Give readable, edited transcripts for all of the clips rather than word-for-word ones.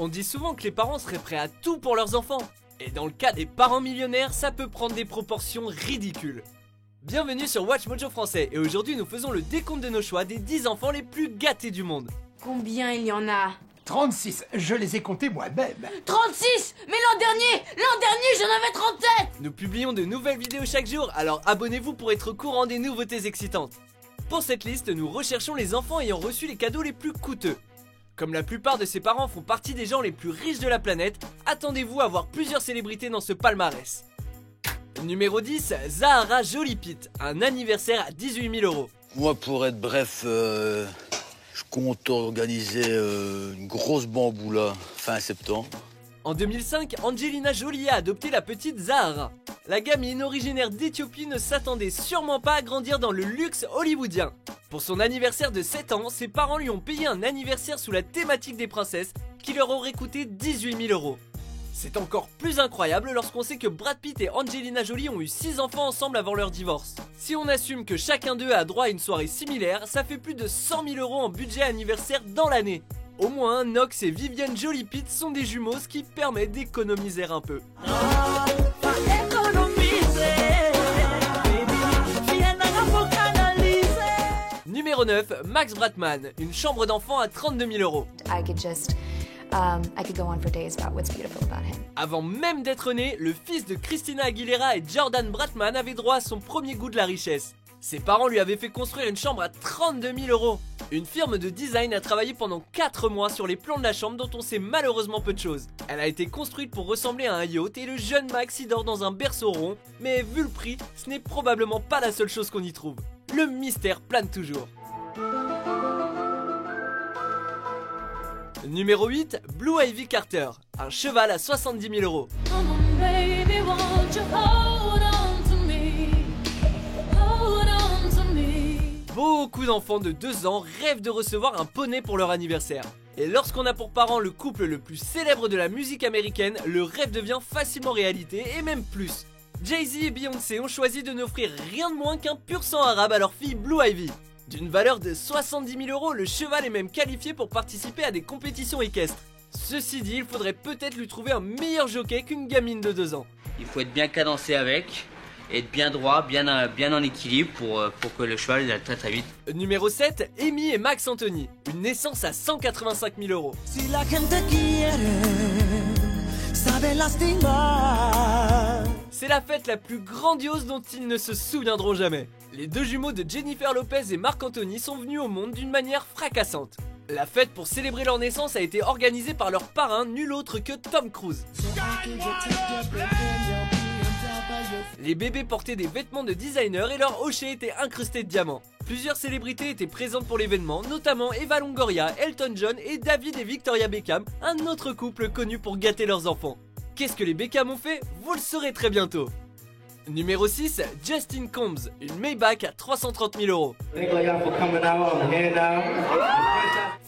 On dit souvent que les parents seraient prêts à tout pour leurs enfants. Et dans le cas des parents millionnaires, ça peut prendre des proportions ridicules. Bienvenue sur Watch Mojo Français et aujourd'hui nous faisons le décompte de nos choix des 10 enfants les plus gâtés du monde. Combien il y en a? 36, je les ai comptés moi-même. 36! Mais l'an dernier j'en avais 37! Nous publions de nouvelles vidéos chaque jour, alors abonnez-vous pour être au courant des nouveautés excitantes. Pour cette liste, nous recherchons les enfants ayant reçu les cadeaux les plus coûteux. Comme la plupart de ses parents font partie des gens les plus riches de la planète, attendez-vous à voir plusieurs célébrités dans ce palmarès. Numéro 10, Zahara Jolie Pitt, un anniversaire à 18 000 €. Moi, pour être bref, je compte organiser une grosse bamboula fin septembre. En 2005, Angelina Jolie a adopté la petite Zahara. La gamine originaire d'Éthiopie ne s'attendait sûrement pas à grandir dans le luxe hollywoodien. Pour son anniversaire de 7 ans, ses parents lui ont payé un anniversaire sous la thématique des princesses qui leur aurait coûté 18 000 €. C'est encore plus incroyable lorsqu'on sait que Brad Pitt et Angelina Jolie ont eu 6 enfants ensemble avant leur divorce. Si on assume que chacun d'eux a droit à une soirée similaire, ça fait plus de 100 000 € en budget anniversaire dans l'année. Au moins, Knox et Vivienne Jolie Pitt sont des jumeaux, ce qui permet d'économiser un peu. Numéro 9, Max Bratman, une chambre d'enfant à 32 000 €. I could go on for days about what's beautiful about him. Avant même d'être né, le fils de Christina Aguilera et Jordan Bratman avait droit à son premier goût de la richesse. Ses parents lui avaient fait construire une chambre à 32 000 €. Une firme de design a travaillé pendant 4 mois sur les plans de la chambre dont on sait malheureusement peu de choses. Elle a été construite pour ressembler à un yacht et le jeune Max y dort dans un berceau rond, mais vu le prix, ce n'est probablement pas la seule chose qu'on y trouve. Le mystère plane toujours. Numéro 8, Blue Ivy Carter, un cheval à 70 000 €. Beaucoup d'enfants de 2 ans rêvent de recevoir un poney pour leur anniversaire. Et lorsqu'on a pour parents le couple le plus célèbre de la musique américaine, le rêve devient facilement réalité et même plus. Jay-Z et Beyoncé ont choisi de n'offrir rien de moins qu'un pur sang arabe à leur fille Blue Ivy. D'une valeur de 70 000 €, le cheval est même qualifié pour participer à des compétitions équestres. Ceci dit, il faudrait peut-être lui trouver un meilleur jockey qu'une gamine de 2 ans. Il faut être bien cadencé avec, être bien droit, bien en équilibre pour que le cheval il aille très très vite. Numéro 7, Amy et Max Anthony, une naissance à 185 000 €. Si la gente quiere, sabe lastimar. C'est la fête la plus grandiose dont ils ne se souviendront jamais. Les deux jumeaux de Jennifer Lopez et Marc Anthony sont venus au monde d'une manière fracassante. La fête pour célébrer leur naissance a été organisée par leur parrain, nul autre que Tom Cruise. Les bébés portaient des vêtements de designer et leur hochet était incrusté de diamants. Plusieurs célébrités étaient présentes pour l'événement, notamment Eva Longoria, Elton John et David et Victoria Beckham, un autre couple connu pour gâter leurs enfants. Qu'est-ce que les Beckham ont fait? Vous le saurez très bientôt. Numéro 6, Justin Combs, une Maybach à 330 000 €.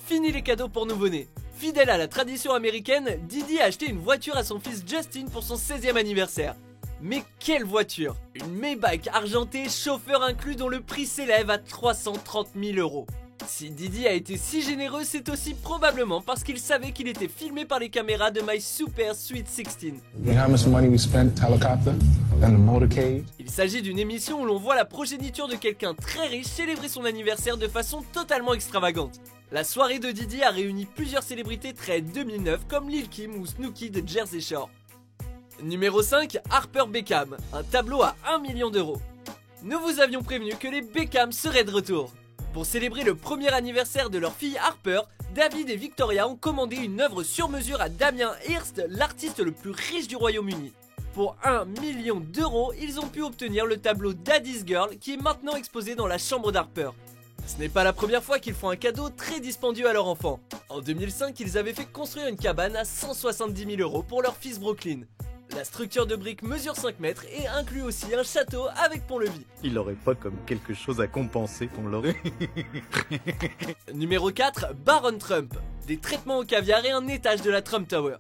Fini les cadeaux pour nouveau-nés. Fidèle à la tradition américaine, Didi a acheté une voiture à son fils Justin pour son 16e anniversaire. Mais quelle voiture! Une Maybach argentée, chauffeur inclus dont le prix s'élève à 330 000 €. Si Didi a été si généreux, c'est aussi probablement parce qu'il savait qu'il était filmé par les caméras de My Super Sweet 16. Il s'agit d'une émission où l'on voit la progéniture de quelqu'un très riche célébrer son anniversaire de façon totalement extravagante. La soirée de Didi a réuni plusieurs célébrités très 2009 comme Lil Kim ou Snooki de Jersey Shore. Numéro 5, Harper Beckham, un tableau à 1 million €. Nous vous avions prévenu que les Beckham seraient de retour. Pour célébrer le premier anniversaire de leur fille Harper, David et Victoria ont commandé une œuvre sur mesure à Damien Hirst, l'artiste le plus riche du Royaume-Uni. Pour 1 million €, ils ont pu obtenir le tableau Daddy's Girl qui est maintenant exposé dans la chambre d'Harper. Ce n'est pas la première fois qu'ils font un cadeau très dispendieux à leur enfant. En 2005, ils avaient fait construire une cabane à 170 000 € pour leur fils Brooklyn. La structure de briques mesure 5 mètres et inclut aussi un château avec pont-levis. Il aurait pas comme quelque chose à compenser qu'on l'aurait. Numéro 4, Baron Trump. Des traitements au caviar et un étage de la Trump Tower.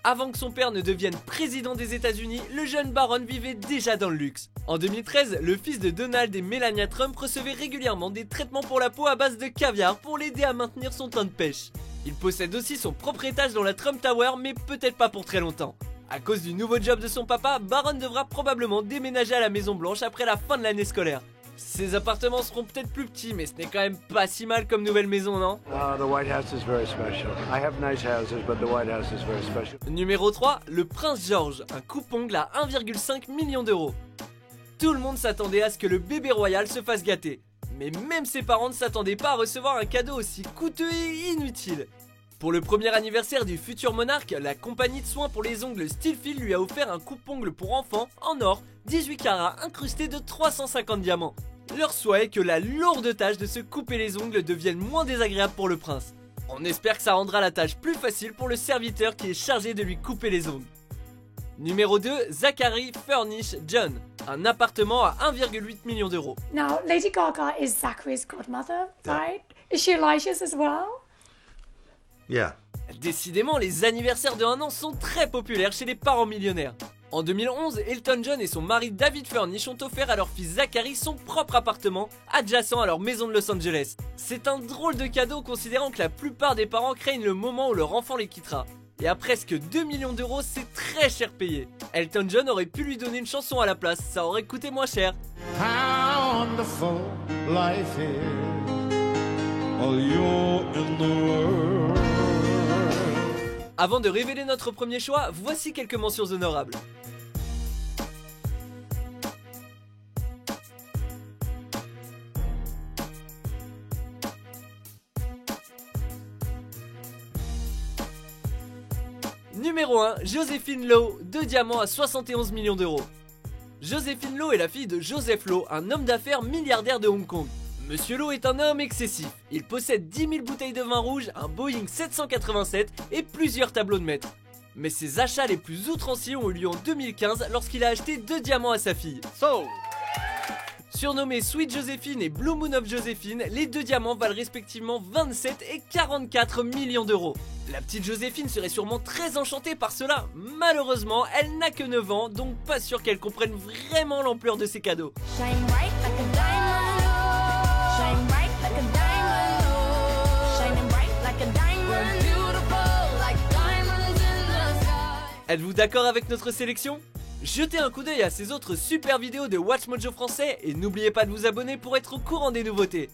Avant que son père ne devienne président des États-Unis, le jeune Baron vivait déjà dans le luxe. En 2013, le fils de Donald et Melania Trump recevait régulièrement des traitements pour la peau à base de caviar pour l'aider à maintenir son teint de pêche. Il possède aussi son propre étage dans la Trump Tower, mais peut-être pas pour très longtemps. À cause du nouveau job de son papa, Baron devra probablement déménager à la Maison Blanche après la fin de l'année scolaire. Ses appartements seront peut-être plus petits, mais ce n'est quand même pas si mal comme nouvelle maison, non? Numéro 3, le prince George, un coupe-ongle à 1,5 million d'euros. Tout le monde s'attendait à ce que le bébé royal se fasse gâter. Mais même ses parents ne s'attendaient pas à recevoir un cadeau aussi coûteux et inutile. Pour le premier anniversaire du futur monarque, la compagnie de soins pour les ongles Stillfield lui a offert un coupe-ongle pour enfants en or 18 carats incrusté de 350 diamants. Leur souhait est que la lourde tâche de se couper les ongles devienne moins désagréable pour le prince. On espère que ça rendra la tâche plus facile pour le serviteur qui est chargé de lui couper les ongles. Numéro 2, Zachary Furnish John, un appartement à 1,8 million d'euros. Now, Lady Gaga is Zachary's godmother, right? Is she Elijah's as well? Yeah. Décidément, les anniversaires de 1 an sont très populaires chez les parents millionnaires. En 2011, Elton John et son mari David Furnish ont offert à leur fils Zachary son propre appartement, adjacent à leur maison de Los Angeles. C'est un drôle de cadeau considérant que la plupart des parents craignent le moment où leur enfant les quittera. Et à presque 2 millions d'euros, c'est très cher payé. Elton John aurait pu lui donner une chanson à la place, ça aurait coûté moins cher. How wonderful life is, while you're in the world. Avant de révéler notre premier choix, voici quelques mentions honorables. Numéro 1, Joséphine Lowe, 2 diamants à 71 millions d'euros. Joséphine Lowe est la fille de Joseph Lowe, un homme d'affaires milliardaire de Hong Kong. Monsieur Lowe est un homme excessif. Il possède 10 000 bouteilles de vin rouge, un Boeing 787 et plusieurs tableaux de maître. Mais ses achats les plus outranciers ont eu lieu en 2015 lorsqu'il a acheté 2 diamants à sa fille. Surnommés Sweet Joséphine et Blue Moon of Joséphine, les 2 diamants valent respectivement 27 et 44 millions d'euros. La petite Joséphine serait sûrement très enchantée par cela. Malheureusement, elle n'a que 9 ans, donc pas sûr qu'elle comprenne vraiment l'ampleur de ses cadeaux. Êtes-vous d'accord avec notre sélection? Jetez un coup d'œil à ces autres super vidéos de Watch Mojo français et n'oubliez pas de vous abonner pour être au courant des nouveautés.